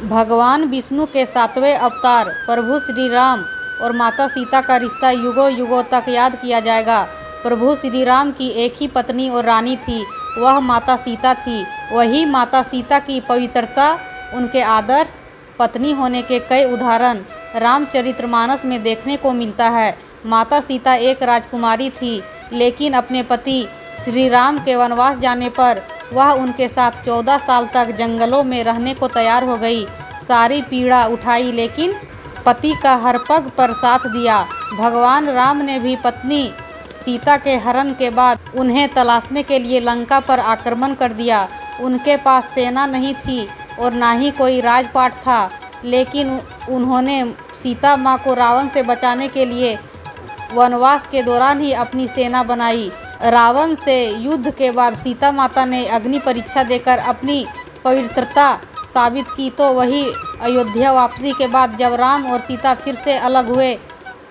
भगवान विष्णु के 7वें अवतार प्रभु श्री राम और माता सीता का रिश्ता युगों युगों तक याद किया जाएगा। प्रभु श्री राम की एक ही पत्नी और रानी थी, वह माता सीता थी। वही माता सीता की पवित्रता, उनके आदर्श पत्नी होने के कई उदाहरण रामचरितमानस में देखने को मिलता है। माता सीता एक राजकुमारी थी, लेकिन अपने पति श्री राम के वनवास जाने पर वह उनके साथ 14 साल तक जंगलों में रहने को तैयार हो गई। सारी पीड़ा उठाई, लेकिन पति का हर पग पर साथ दिया। भगवान राम ने भी पत्नी सीता के हरण के बाद उन्हें तलाशने के लिए लंका पर आक्रमण कर दिया। उनके पास सेना नहीं थी और ना ही कोई राजपाट था, लेकिन उन्होंने सीता माँ को रावण से बचाने के लिए वनवास के दौरान ही अपनी सेना बनाई। रावण से युद्ध के बाद सीता माता ने अग्नि परीक्षा देकर अपनी पवित्रता साबित की। तो वही अयोध्या वापसी के बाद जब राम और सीता फिर से अलग हुए,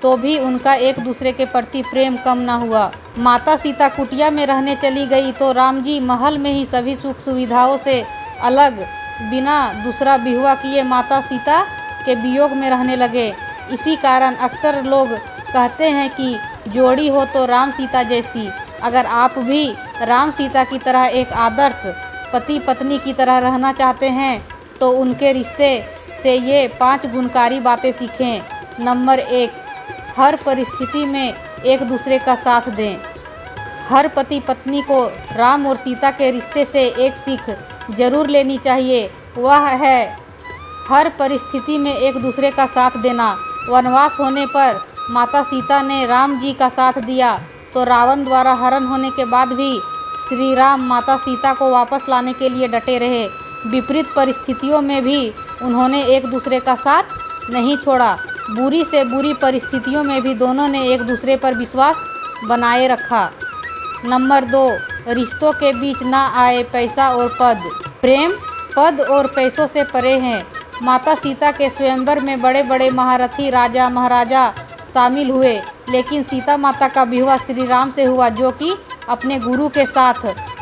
तो भी उनका एक दूसरे के प्रति प्रेम कम न हुआ। माता सीता कुटिया में रहने चली गई, तो राम जी महल में ही सभी सुख सुविधाओं से अलग बिना दूसरा विवाह किए माता सीता के वियोग में रहने लगे। इसी कारण अक्सर लोग कहते हैं कि जोड़ी हो तो राम सीता जैसी। अगर आप भी राम सीता की तरह एक आदर्श पति पत्नी की तरह रहना चाहते हैं, तो उनके रिश्ते से ये 5 गुणकारी बातें सीखें। नंबर 1, हर परिस्थिति में एक दूसरे का साथ दें। हर पति पत्नी को राम और सीता के रिश्ते से एक सीख जरूर लेनी चाहिए, वह है हर परिस्थिति में एक दूसरे का साथ देना। वनवास होने पर माता सीता ने राम जी का साथ दिया, तो रावण द्वारा हरण होने के बाद भी श्री राम माता सीता को वापस लाने के लिए डटे रहे। विपरीत परिस्थितियों में भी उन्होंने एक दूसरे का साथ नहीं छोड़ा। बुरी से बुरी परिस्थितियों में भी दोनों ने एक दूसरे पर विश्वास बनाए रखा। नंबर 2, रिश्तों के बीच ना आए पैसा और पद। प्रेम पद और पैसों से परे हैं। माता सीता के स्वयंवर में बड़े बड़े महारथी राजा महाराजा शामिल हुए, लेकिन सीता माता का विवाह श्री राम से हुआ, जो कि अपने गुरु के साथ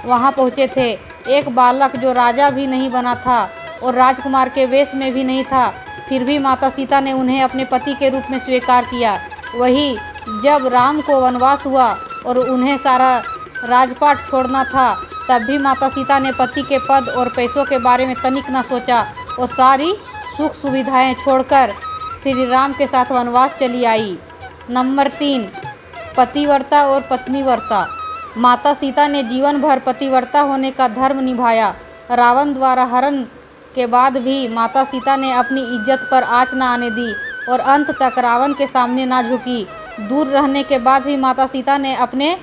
वहां पहुंचे थे। एक बालक जो राजा भी नहीं बना था और राजकुमार के वेश में भी नहीं था, फिर भी माता सीता ने उन्हें अपने पति के रूप में स्वीकार किया। वही जब राम को वनवास हुआ और उन्हें सारा राजपाट छोड़ना था, तब भी माता सीता ने पति के पद और पैसों के बारे में तनिक न सोचा और सारी सुख सुविधाएं छोड़कर श्री राम के साथ वनवास चली आई। नंबर 3, पतिव्रता और पत्नीव्रता। माता सीता ने जीवन भर पतिव्रता होने का धर्म निभाया। रावण द्वारा हरण के बाद भी माता सीता ने अपनी इज्जत पर आँच न आने दी और अंत तक रावण के सामने ना झुकी। दूर रहने के बाद भी माता सीता ने अपने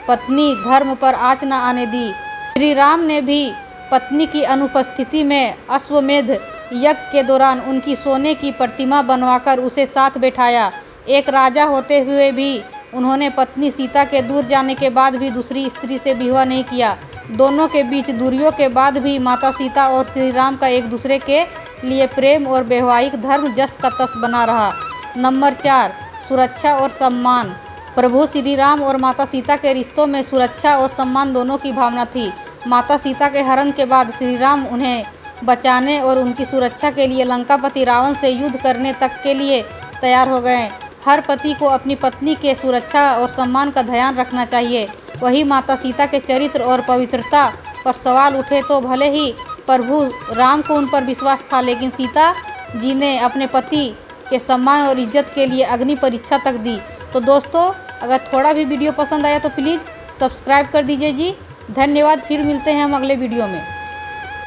पत्नी धर्म पर आँच न आने दी। श्री राम ने भी पत्नी की अनुपस्थिति में अश्वमेध यज्ञ के दौरान उनकी सोने की प्रतिमा बनवाकर उसे साथ बैठाया। एक राजा होते हुए भी उन्होंने पत्नी सीता के दूर जाने के बाद भी दूसरी स्त्री से विवाह नहीं किया। दोनों के बीच दूरियों के बाद भी माता सीता और श्री राम का एक दूसरे के लिए प्रेम और वैवाहिक धर्म जस का तस बना रहा। नंबर 4, सुरक्षा और सम्मान। प्रभु श्री राम और माता सीता के रिश्तों में सुरक्षा और सम्मान दोनों की भावना थी। माता सीता के हरण के बाद श्री राम उन्हें बचाने और उनकी सुरक्षा के लिए लंकापति रावण से युद्ध करने तक के लिए तैयार हो गए। हर पति को अपनी पत्नी के सुरक्षा और सम्मान का ध्यान रखना चाहिए। वही माता सीता के चरित्र और पवित्रता पर सवाल उठे तो भले ही प्रभु राम को उन पर विश्वास था, लेकिन सीता जी ने अपने पति के सम्मान और इज्जत के लिए अग्नि परीक्षा तक दी। तो दोस्तों, अगर थोड़ा भी वीडियो पसंद आया तो प्लीज़ सब्सक्राइब कर दीजिए जी। धन्यवाद। फिर मिलते हैं हम अगले वीडियो में।